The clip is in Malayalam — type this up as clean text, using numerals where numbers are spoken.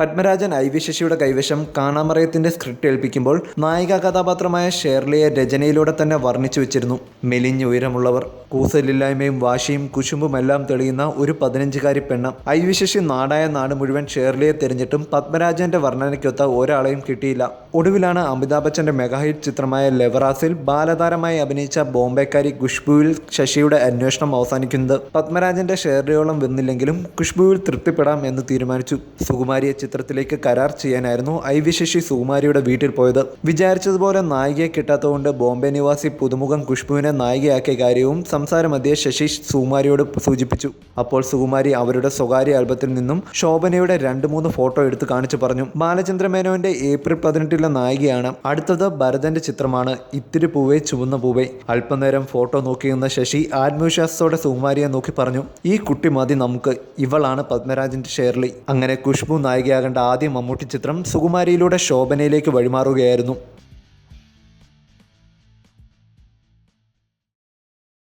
പത്മരാജൻ ഐ വി ശശിയുടെ കൈവശം കാണാമറയത്തിന്റെ സ്ക്രിപ്റ്റ് ഏൽപ്പിക്കുമ്പോൾ നായിക കഥാപാത്രമായ ഷേർലിയെ രചനയിലൂടെ തന്നെ വർണ്ണിച്ചു വെച്ചിരുന്നു. മെലിഞ്ഞുയരമുള്ളവർ, കൂസലില്ലായ്മയും വാശിയും കുശുമ്പുമെല്ലാം തെളിയുന്ന ഒരു 15-കാരി പെണ്ണ്. ഐ വി ശശി നാടായ നാട് മുഴുവൻ ഷേർലിയെ തിരഞ്ഞിട്ടും പത്മരാജന്റെ വർണ്ണനയ്ക്കൊത്ത ഒരാളെയും കിട്ടിയില്ല. ഒടുവിലാണ് അമിതാഭ് ബച്ചന്റെ മെഗാഹിറ്റ് ചിത്രമായ ലവറാസിൽ ബാലതാരമായി അഭിനയിച്ച ബോംബെക്കാരി ഖുഷ്ബുവിൽ ശശിയുടെ അന്വേഷണം അവസാനിക്കുന്നത്. പത്മരാജന്റെ ഷേർലിയോളം വെന്നില്ലെങ്കിലും ഖുഷ്ബുവിൽ തൃപ്തിപ്പെടാം എന്ന് തീരുമാനിച്ചു. സുകുമാരിയെ ചിത്രത്തിലേക്ക് കരാർ ചെയ്യാനായിരുന്നു ഐ വി ശശി സുകുമാരിയുടെ വീട്ടിൽ പോയത്. വിചാരിച്ചതുപോലെ നായികയെ കിട്ടാത്തതുകൊണ്ട് ബോംബെ നിവാസി പുതുമുഖം ഖുഷ്ബുവിനെ നായികയാക്കിയ കാര്യവും സംസാരമധ്യേ ശശി സുകുമാരിയോട് സൂചിപ്പിച്ചു. അപ്പോൾ സുകുമാരി അവരുടെ സ്വകാര്യ ആൽബത്തിൽ നിന്നും ശോഭനയുടെ 2-3 ഫോട്ടോ എടുത്ത് കാണിച്ചു പറഞ്ഞു. ബാലചന്ദ്ര മേനോന്റെ ഏപ്രിൽ 18 നായികയാണ്. അടുത്തത് ഭരതന്റെ ചിത്രമാണ് ഇത്തിരി പൂവേ ചുവന്ന പൂവേ. അല്പനേരം ഫോട്ടോ നോക്കിയിരുന്ന ശശി ആത്മവിശ്വാസത്തോടെ സുകുമാരിയെ നോക്കി പറഞ്ഞു, ഈ കുട്ടി മതി നമുക്ക്, ഇവളാണ് പത്മരാജന്റെ ഷേർലി. അങ്ങനെ ഖുഷ്ബു നായികയാകേണ്ട ആദ്യ മമ്മൂട്ടി ചിത്രം സുകുമാരിയിലൂടെ ശോഭനയിലേക്ക് വഴിമാറുകയായിരുന്നു.